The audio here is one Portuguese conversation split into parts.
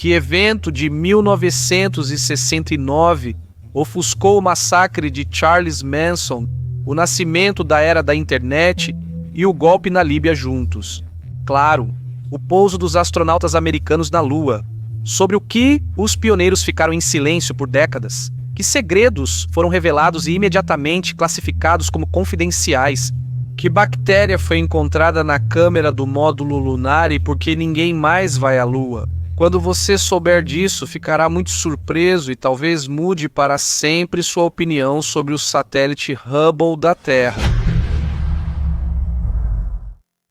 Que evento de 1969 ofuscou o massacre de Charles Manson, o nascimento da era da internet e o golpe na Líbia juntos. Claro, o pouso dos astronautas americanos na Lua, sobre o que os pioneiros ficaram em silêncio por décadas. Que segredos foram revelados e imediatamente classificados como confidenciais? Que bactéria foi encontrada na câmera do módulo lunar e por que ninguém mais vai à Lua? Quando você souber disso, ficará muito surpreso e talvez mude para sempre sua opinião sobre o satélite Hubble da Terra.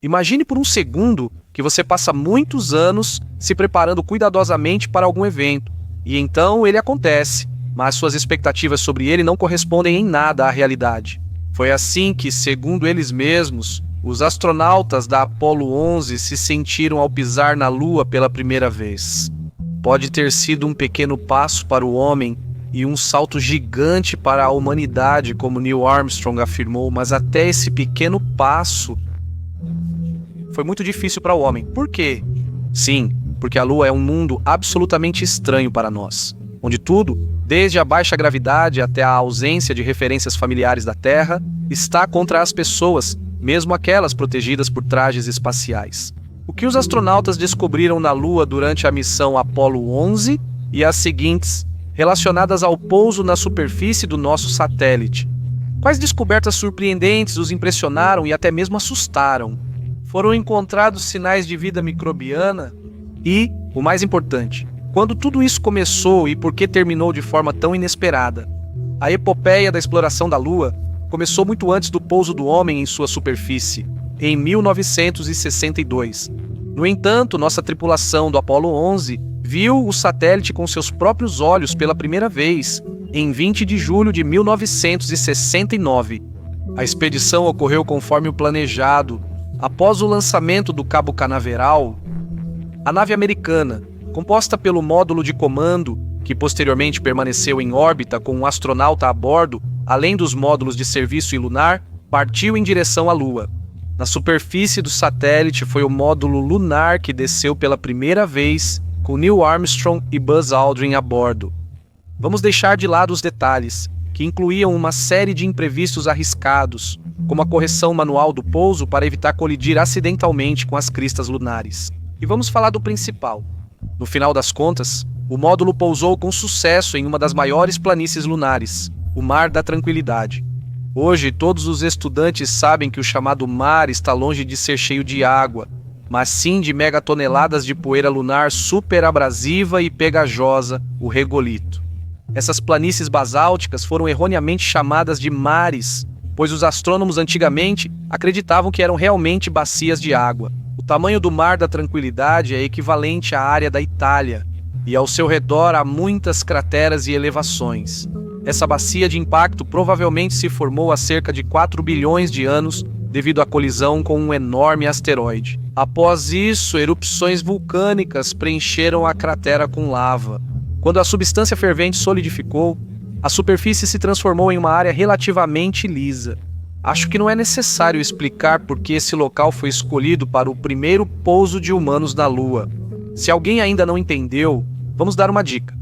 Imagine por um segundo que você passa muitos anos se preparando cuidadosamente para algum evento, e então ele acontece, mas suas expectativas sobre ele não correspondem em nada à realidade. Foi assim que, segundo eles mesmos, os astronautas da Apollo 11 se sentiram ao pisar na Lua pela primeira vez. Pode ter sido um pequeno passo para o homem e um salto gigante para a humanidade, como Neil Armstrong afirmou, mas até esse pequeno passo foi muito difícil para o homem. Por quê? Sim, porque a Lua é um mundo absolutamente estranho para nós, onde tudo, desde a baixa gravidade até a ausência de referências familiares da Terra, está contra as pessoas, mesmo aquelas protegidas por trajes espaciais. O que os astronautas descobriram na Lua durante a missão Apollo 11 e as seguintes, relacionadas ao pouso na superfície do nosso satélite? Quais descobertas surpreendentes os impressionaram e até mesmo assustaram? Foram encontrados sinais de vida microbiana? E, o mais importante, quando tudo isso começou e por que terminou de forma tão inesperada? A epopeia da exploração da Lua começou muito antes do pouso do homem em sua superfície, em 1962. No entanto, nossa tripulação do Apollo 11 viu o satélite com seus próprios olhos pela primeira vez, em 20 de julho de 1969. A expedição ocorreu conforme o planejado. Após o lançamento do Cabo Canaveral, a nave americana, composta pelo módulo de comando, que posteriormente permaneceu em órbita com um astronauta a bordo, além dos módulos de serviço e lunar, partiu em direção à Lua. Na superfície do satélite foi o módulo lunar que desceu pela primeira vez, com Neil Armstrong e Buzz Aldrin a bordo. Vamos deixar de lado os detalhes, que incluíam uma série de imprevistos arriscados, como a correção manual do pouso para evitar colidir acidentalmente com as cristas lunares. E vamos falar do principal. No final das contas, o módulo pousou com sucesso em uma das maiores planícies lunares, o Mar da Tranquilidade. Hoje, todos os estudantes sabem que o chamado mar está longe de ser cheio de água, mas sim de megatoneladas de poeira lunar superabrasiva e pegajosa, o regolito. Essas planícies basálticas foram erroneamente chamadas de mares, pois os astrônomos antigamente acreditavam que eram realmente bacias de água. O tamanho do Mar da Tranquilidade é equivalente à área da Itália, e ao seu redor há muitas crateras e elevações. Essa bacia de impacto provavelmente se formou há cerca de 4 bilhões de anos devido à colisão com um enorme asteroide. Após isso, erupções vulcânicas preencheram a cratera com lava. Quando a substância fervente solidificou, a superfície se transformou em uma área relativamente lisa. Acho que não é necessário explicar por que esse local foi escolhido para o primeiro pouso de humanos na Lua. Se alguém ainda não entendeu, vamos dar uma dica.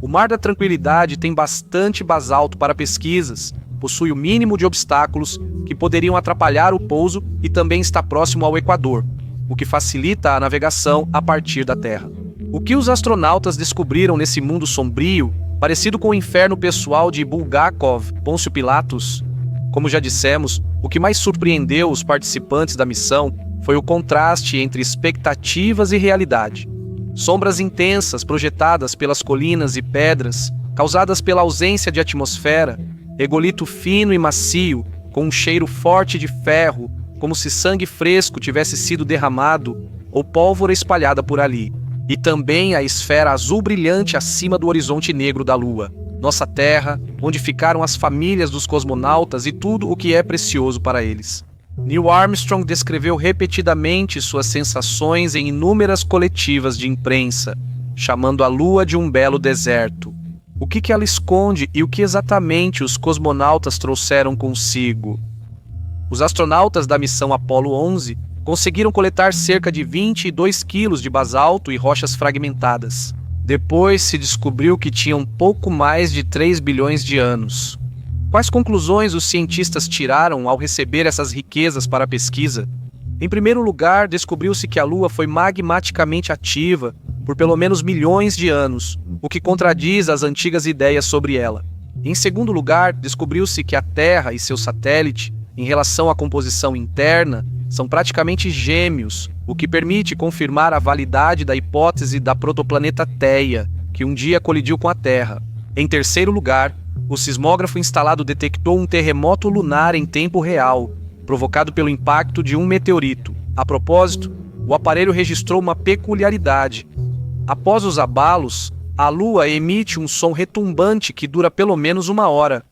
O Mar da Tranquilidade tem bastante basalto para pesquisas, possui o mínimo de obstáculos que poderiam atrapalhar o pouso e também está próximo ao Equador, o que facilita a navegação a partir da Terra. O que os astronautas descobriram nesse mundo sombrio, parecido com o inferno pessoal de Bulgakov, Pôncio Pilatos? Como já dissemos, o que mais surpreendeu os participantes da missão foi o contraste entre expectativas e realidade. Sombras intensas projetadas pelas colinas e pedras, causadas pela ausência de atmosfera, regolito fino e macio, com um cheiro forte de ferro, como se sangue fresco tivesse sido derramado ou pólvora espalhada por ali. E também a esfera azul brilhante acima do horizonte negro da Lua, nossa Terra, onde ficaram as famílias dos cosmonautas e tudo o que é precioso para eles. Neil Armstrong descreveu repetidamente suas sensações em inúmeras coletivas de imprensa, chamando a Lua de um belo deserto. O que ela esconde e o que exatamente os cosmonautas trouxeram consigo? Os astronautas da missão Apollo 11 conseguiram coletar cerca de 22 quilos de basalto e rochas fragmentadas. Depois se descobriu que tinham pouco mais de 3 bilhões de anos. Quais conclusões os cientistas tiraram ao receber essas riquezas para a pesquisa? Em primeiro lugar, descobriu-se que a Lua foi magmaticamente ativa por pelo menos milhões de anos, o que contradiz as antigas ideias sobre ela. Em segundo lugar, descobriu-se que a Terra e seu satélite, em relação à composição interna, são praticamente gêmeos, o que permite confirmar a validade da hipótese da protoplaneta Theia, que um dia colidiu com a Terra. Em terceiro lugar, o sismógrafo instalado detectou um terremoto lunar em tempo real, provocado pelo impacto de um meteorito. A propósito, o aparelho registrou uma peculiaridade. Após os abalos, a Lua emite um som retumbante que dura pelo menos 1 hora.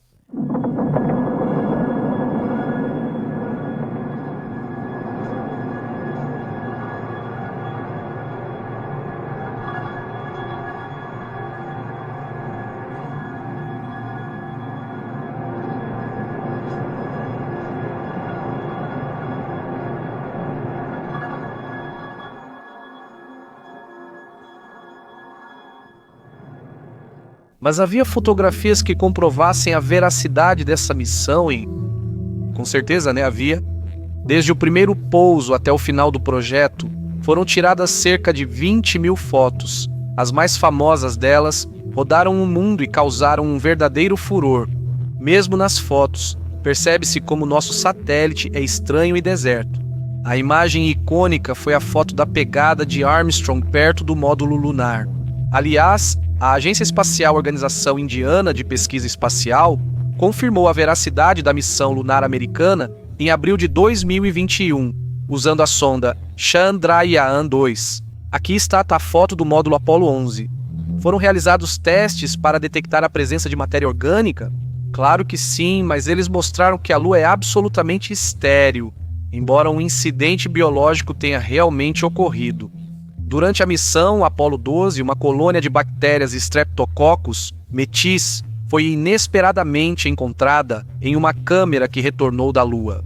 Mas havia fotografias que comprovassem a veracidade dessa missão e, com certeza, havia. Desde o primeiro pouso até o final do projeto, foram tiradas cerca de 20.000 fotos. As mais famosas delas rodaram o mundo e causaram um verdadeiro furor. Mesmo nas fotos, percebe-se como nosso satélite é estranho e deserto. A imagem icônica foi a foto da pegada de Armstrong perto do módulo lunar. Aliás, a Agência Espacial Organização Indiana de Pesquisa Espacial confirmou a veracidade da missão lunar americana em abril de 2021, usando a sonda Chandrayaan-2. Aqui está a foto do módulo Apollo 11. Foram realizados testes para detectar a presença de matéria orgânica? Claro que sim, mas eles mostraram que a Lua é absolutamente estéril, embora um incidente biológico tenha realmente ocorrido. Durante a missão Apollo 12, uma colônia de bactérias Streptococcus metis foi inesperadamente encontrada em uma câmera que retornou da Lua.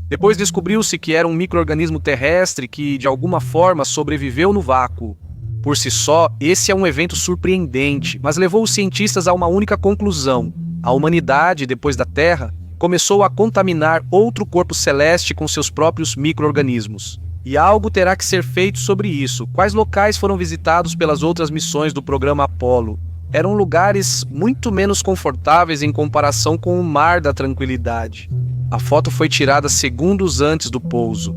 Depois descobriu-se que era um micro-organismo terrestre que, de alguma forma, sobreviveu no vácuo. Por si só, esse é um evento surpreendente, mas levou os cientistas a uma única conclusão. A humanidade, depois da Terra, começou a contaminar outro corpo celeste com seus próprios micro-organismos. E algo terá que ser feito sobre isso. Quais locais foram visitados pelas outras missões do programa Apollo? Eram lugares muito menos confortáveis em comparação com o Mar da Tranquilidade. A foto foi tirada segundos antes do pouso.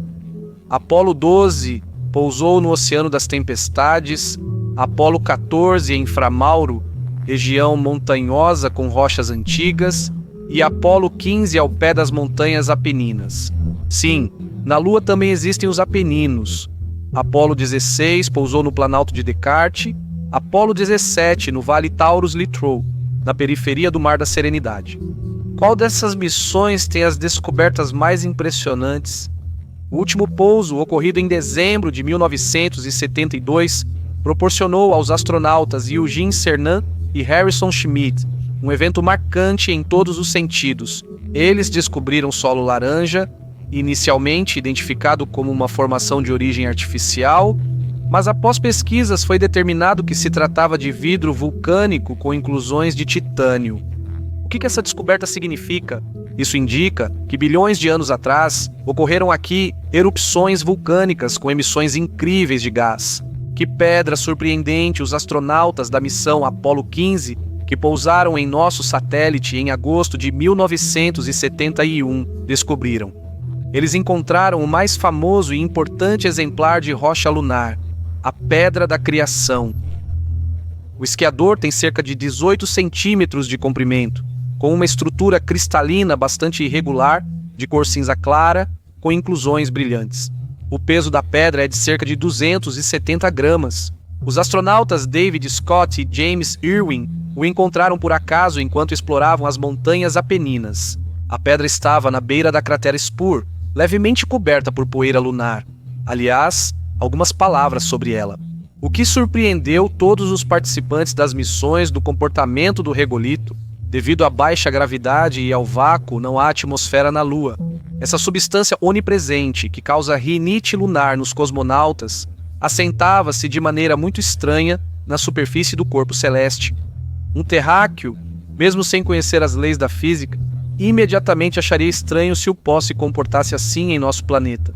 Apollo 12 pousou no Oceano das Tempestades, Apollo 14 em Framauro, região montanhosa com rochas antigas, e Apollo 15 ao pé das montanhas Apeninas. Sim, na Lua também existem os Apeninos. Apollo 16 pousou no Planalto de Descartes, Apollo 17 no Vale Taurus-Littrow, na periferia do Mar da Serenidade. Qual dessas missões tem as descobertas mais impressionantes? O último pouso, ocorrido em dezembro de 1972, proporcionou aos astronautas Eugene Cernan e Harrison Schmitt um evento marcante em todos os sentidos. Eles descobriram solo laranja, inicialmente identificado como uma formação de origem artificial, mas após pesquisas foi determinado que se tratava de vidro vulcânico com inclusões de titânio. O que essa descoberta significa? Isso indica que bilhões de anos atrás ocorreram aqui erupções vulcânicas com emissões incríveis de gás. Que pedra surpreendente os astronautas da missão Apollo 15, que pousaram em nosso satélite em agosto de 1971, descobriram. Eles encontraram o mais famoso e importante exemplar de rocha lunar, a Pedra da Criação. O esquiador tem cerca de 18 centímetros de comprimento, com uma estrutura cristalina bastante irregular, de cor cinza clara, com inclusões brilhantes. O peso da pedra é de cerca de 270 gramas. Os astronautas David Scott e James Irwin o encontraram por acaso enquanto exploravam as montanhas Apeninas. A pedra estava na beira da cratera Spur, levemente coberta por poeira lunar. Aliás, algumas palavras sobre ela. O que surpreendeu todos os participantes das missões do comportamento do regolito, devido à baixa gravidade e ao vácuo, não há atmosfera na Lua. Essa substância onipresente, que causa rinite lunar nos cosmonautas, assentava-se de maneira muito estranha na superfície do corpo celeste. Um terráqueo, mesmo sem conhecer as leis da física, imediatamente acharia estranho se o pó se comportasse assim em nosso planeta.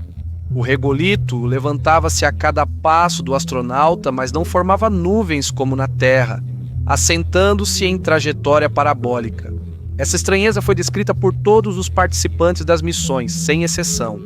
O regolito levantava-se a cada passo do astronauta, mas não formava nuvens como na Terra, assentando-se em trajetória parabólica. Essa estranheza foi descrita por todos os participantes das missões, sem exceção.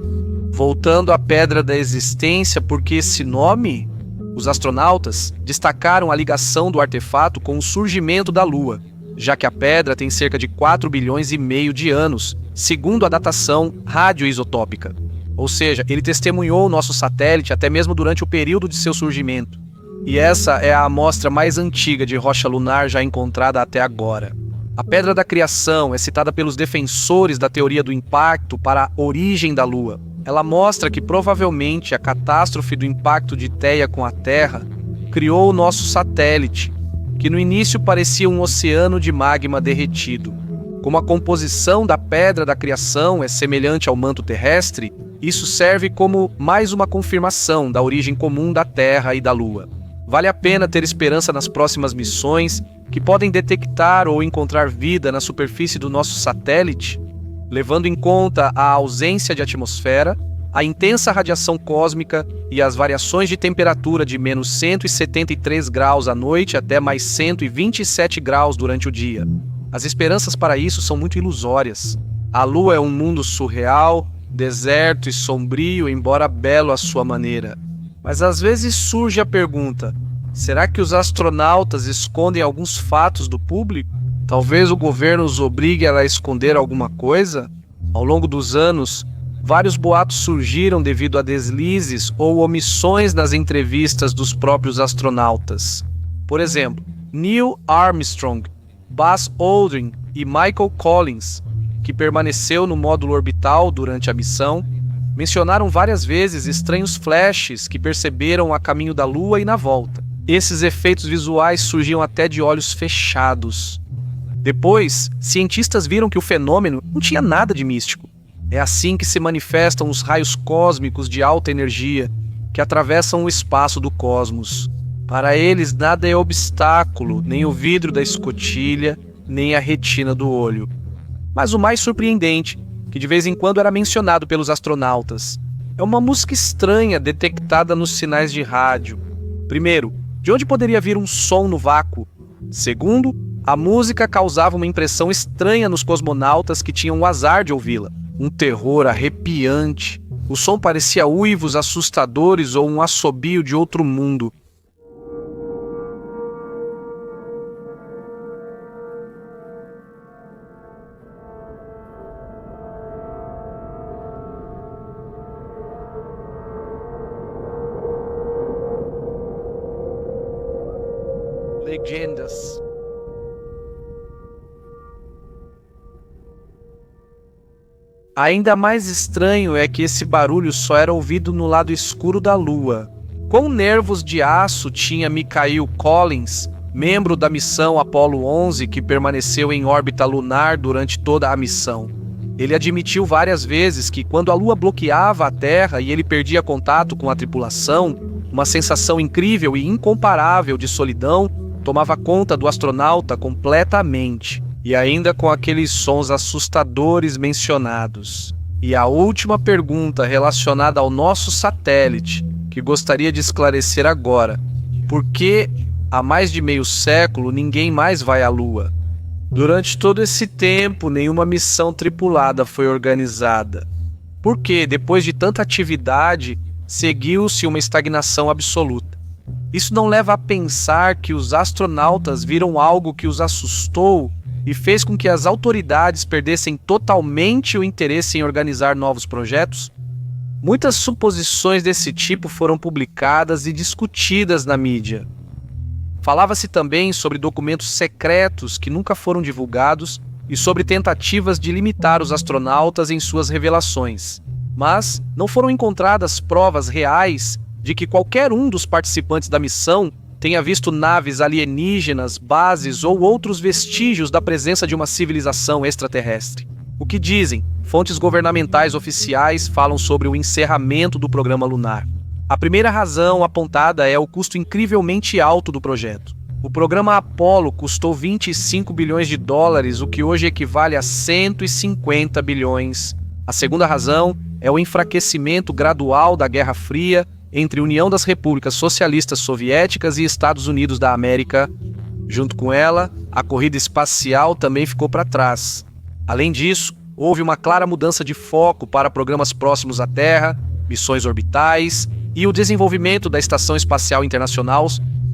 Voltando à Pedra da Existência, porque esse nome? Os astronautas destacaram a ligação do artefato com o surgimento da Lua, já que a pedra tem cerca de 4,5 bilhões de anos, segundo a datação radioisotópica. Ou seja, ele testemunhou o nosso satélite até mesmo durante o período de seu surgimento. E essa é a amostra mais antiga de rocha lunar já encontrada até agora. A Pedra da Criação é citada pelos defensores da teoria do impacto para a origem da Lua. Ela mostra que provavelmente a catástrofe do impacto de Theia com a Terra criou o nosso satélite, que no início parecia um oceano de magma derretido. Como a composição da Pedra da Criação é semelhante ao manto terrestre, isso serve como mais uma confirmação da origem comum da Terra e da Lua. Vale a pena ter esperança nas próximas missões que podem detectar ou encontrar vida na superfície do nosso satélite, levando em conta a ausência de atmosfera, a intensa radiação cósmica e as variações de temperatura de menos 173 graus à noite até mais 127 graus durante o dia. As esperanças para isso são muito ilusórias. A Lua é um mundo surreal, deserto e sombrio, embora belo à sua maneira. Mas às vezes surge a pergunta: será que os astronautas escondem alguns fatos do público? Talvez o governo os obrigue a esconder alguma coisa? Ao longo dos anos, vários boatos surgiram devido a deslizes ou omissões nas entrevistas dos próprios astronautas. Por exemplo, Neil Armstrong, Buzz Aldrin e Michael Collins, que permaneceu no módulo orbital durante a missão, mencionaram várias vezes estranhos flashes que perceberam a caminho da Lua e na volta. Esses efeitos visuais surgiam até de olhos fechados. Depois, cientistas viram que o fenômeno não tinha nada de místico. É assim que se manifestam os raios cósmicos de alta energia que atravessam o espaço do cosmos. Para eles, nada é obstáculo, nem o vidro da escotilha, nem a retina do olho. Mas o mais surpreendente, que de vez em quando era mencionado pelos astronautas, é uma música estranha detectada nos sinais de rádio. Primeiro, de onde poderia vir um som no vácuo? Segundo, a música causava uma impressão estranha nos cosmonautas que tinham o azar de ouvi-la. Um terror arrepiante. O som parecia uivos assustadores ou um assobio de outro mundo. Legendas. Ainda mais estranho é que esse barulho só era ouvido no lado escuro da Lua. Quão nervos de aço tinha Michael Collins, membro da missão Apollo 11 que permaneceu em órbita lunar durante toda a missão. Ele admitiu várias vezes que quando a Lua bloqueava a Terra e ele perdia contato com a tripulação, uma sensação incrível e incomparável de solidão tomava conta do astronauta completamente. E ainda com aqueles sons assustadores mencionados. E a última pergunta relacionada ao nosso satélite, que gostaria de esclarecer agora: por que há mais de meio século ninguém mais vai à Lua? Durante todo esse tempo, nenhuma missão tripulada foi organizada. Por que, depois de tanta atividade, seguiu-se uma estagnação absoluta? Isso não leva a pensar que os astronautas viram algo que os assustou e fez com que as autoridades perdessem totalmente o interesse em organizar novos projetos? Muitas suposições desse tipo foram publicadas e discutidas na mídia. Falava-se também sobre documentos secretos que nunca foram divulgados e sobre tentativas de limitar os astronautas em suas revelações. Mas não foram encontradas provas reais de que qualquer um dos participantes da missão tenha visto naves alienígenas, bases ou outros vestígios da presença de uma civilização extraterrestre. O que dizem? Fontes governamentais oficiais falam sobre o encerramento do programa lunar. A primeira razão apontada é o custo incrivelmente alto do projeto. O programa Apollo custou 25 bilhões de dólares, o que hoje equivale a 150 bilhões. A segunda razão é o enfraquecimento gradual da Guerra Fria entre União das Repúblicas Socialistas Soviéticas e Estados Unidos da América. Junto com ela, a corrida espacial também ficou para trás. Além disso, houve uma clara mudança de foco para programas próximos à Terra, missões orbitais e o desenvolvimento da Estação Espacial Internacional.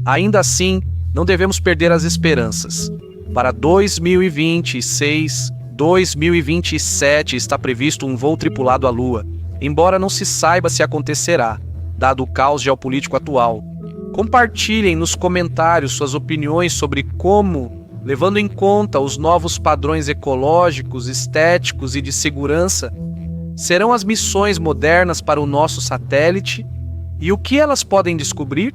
Ainda assim, não devemos perder as esperanças. Para 2026, 2027 está previsto um voo tripulado à Lua, embora não se saiba se acontecerá, dado o caos geopolítico atual. Compartilhem nos comentários suas opiniões sobre como, levando em conta os novos padrões ecológicos, estéticos e de segurança, serão as missões modernas para o nosso satélite e o que elas podem descobrir.